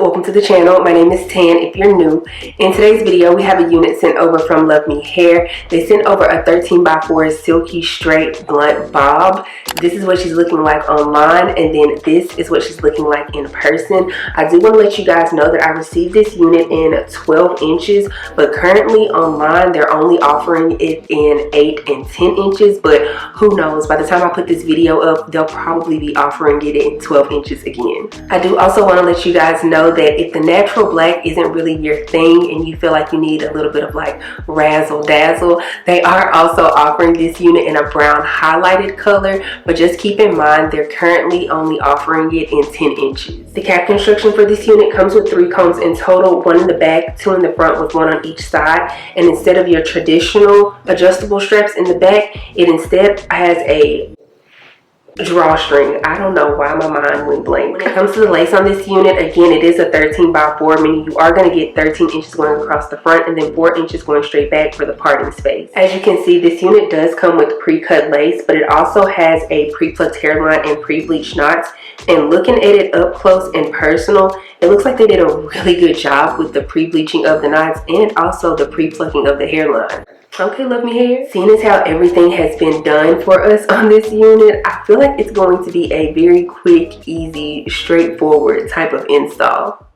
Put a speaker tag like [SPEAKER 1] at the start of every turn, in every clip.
[SPEAKER 1] welcome to the channel. My name is Tan if you're new. In today's video, we have a unit sent over from Luvme Hair. They sent over a 13x4 silky straight blunt bob. This is what she's looking like online, and then this is what she's looking like in person. I do want to let you guys know that I received this unit in 12 inches, but currently online they're only offering it in 8 and 10 inches, but who knows, by the time I put this video up, they'll probably be offering it in 12 inches again. I do also want to let you guys know that if the natural black isn't really your thing and you feel like you need a little bit of like razzle dazzle, they are also offering this unit in a brown highlighted color, but just keep in mind they're currently only offering it in 10 inches. The cap construction for this unit comes with 3 combs in total, 1 in the back, 2 in the front with 1 on each side, and instead of your traditional adjustable straps in the back, it instead has a drawstring. I don't know why my mind went blank. When it comes to the lace on this unit, again, it is a 13x4, meaning you are going to get 13 inches going across the front and then 4 inches going straight back for the parting space. As you can see, this unit does come with pre-cut lace, but it also has a pre-plucked hairline and pre-bleached knots. And looking at it up close and personal, it looks like they did a really good job with the pre-bleaching of the knots and also the pre-plucking of the hairline. Okay, Luvme Hair, seeing as how everything has been done for us on this unit, I feel like it's going to be a very quick, easy, straightforward type of install.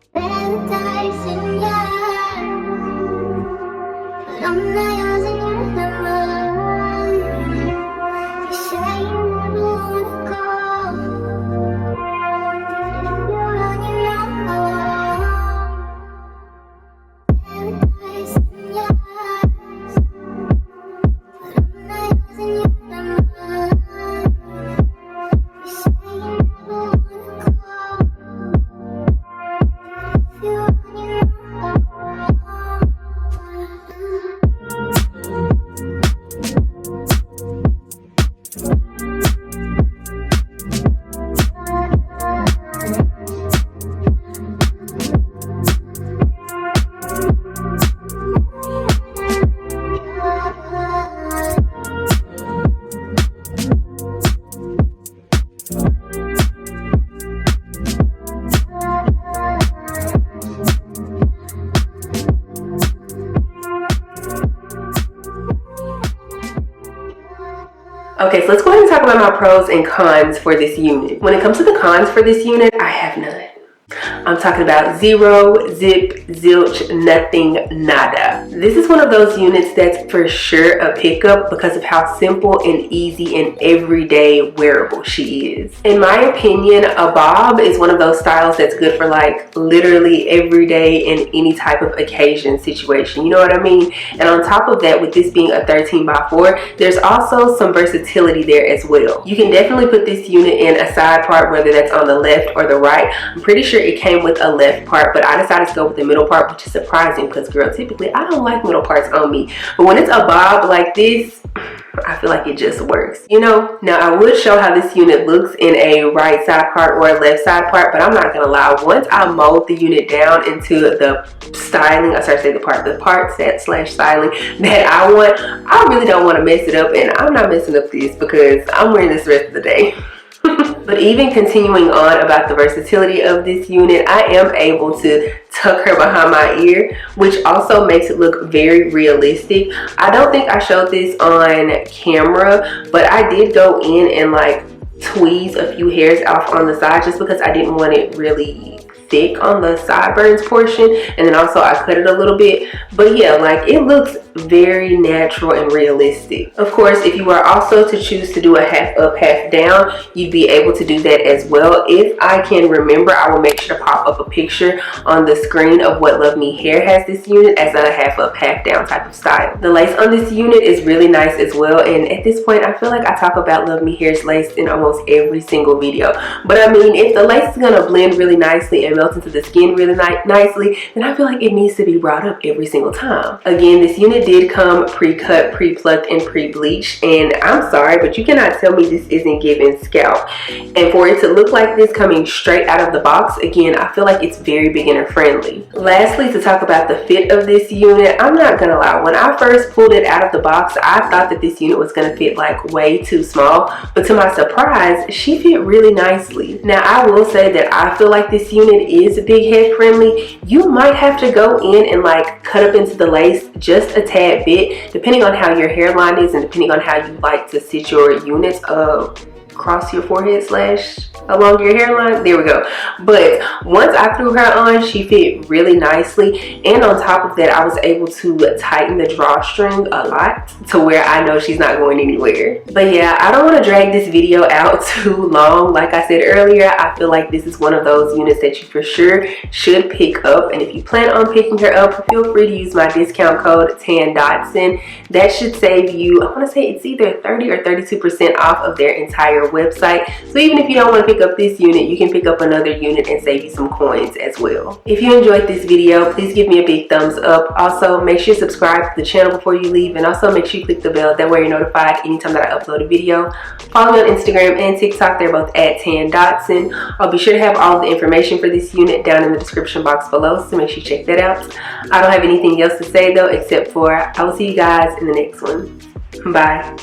[SPEAKER 1] Okay, so let's go ahead and talk about my pros and cons for this unit. When it comes to the cons for this unit, I have none. I'm talking about zero, zip, zilch, nothing, nada. This is one of those units that's for sure a pickup because of how simple and easy and everyday wearable she is. In my opinion, a bob is one of those styles that's good for like literally every day in any type of occasion situation. You know what I mean? And on top of that, with this being a 13x4, there's also some versatility there as well. You can definitely put this unit in a side part, whether that's on the left or the right. I'm pretty sure it came with a left part, but I decided to go with the middle part, which is surprising because, girl, typically I don't like middle parts on me, but when it's a bob like this, I feel like it just works, you know. Now I would show how this unit looks in a right side part or a left side part, but I'm not gonna lie, once I mold the unit down into the styling, the part set slash styling that I want, I really don't want to mess it up, and I'm not messing up this because I'm wearing this the rest of the day. But even continuing on about the versatility of this unit, I am able to tuck her behind my ear, which also makes it look very realistic. I don't think I showed this on camera, but I did go in and like tweeze a few hairs off on the side just because I didn't want it really thick on the sideburns portion, and then also I cut it a little bit. But yeah, like it looks very natural and realistic. Of course, if you were also to choose to do a half up, half down, you'd be able to do that as well. If I can remember, I will make sure to pop up a picture on the screen of what Luvme Hair has this unit as a half up, half down type of style. The lace on this unit is really nice as well, and at this point I feel like I talk about Luvme Hair's lace in almost every single video. But I mean, if the lace is gonna blend really nicely and melt into the skin really nicely, then I feel like it needs to be brought up every single time. Again, this unit did come pre-cut, pre-plucked, and pre-bleached, and I'm sorry, but you cannot tell me this isn't giving scalp. And for it to look like this coming straight out of the box, again, I feel like it's very beginner friendly. Lastly, to talk about the fit of this unit, I'm not gonna lie, when I first pulled it out of the box, I thought that this unit was gonna fit like way too small, but to my surprise, she fit really nicely. Now, I will say that I feel like this unit is big head friendly, you might have to go in and like cut up into the lace just a tad bit, depending on how your hairline is and depending on how you like to sit your units across your forehead slash along your hairline. There we go. But once I threw her on, she fit really nicely, and on top of that, I was able to tighten the drawstring a lot to where I know she's not going anywhere. But yeah, I don't want to drag this video out too long. Like I said earlier, I feel like this is one of those units that you for sure should pick up, and if you plan on picking her up, feel free to use my discount code Dotson. That should save you, I want to say it's either 30 or 32% off of their entire website. So even if you don't want to pick up this unit, you can pick up another unit and save you some coins as well. If you enjoyed this video, please give me a big thumbs up. Also, make sure you subscribe to the channel before you leave, and also make sure you click the bell. That way you're notified anytime that I upload a video. Follow me on Instagram and TikTok. They're both at Dotson. I'll be sure to have all the information for this unit down in the description box below, so make sure you check that out. I don't have anything else to say though, except for I will see you guys in the next one. Bye.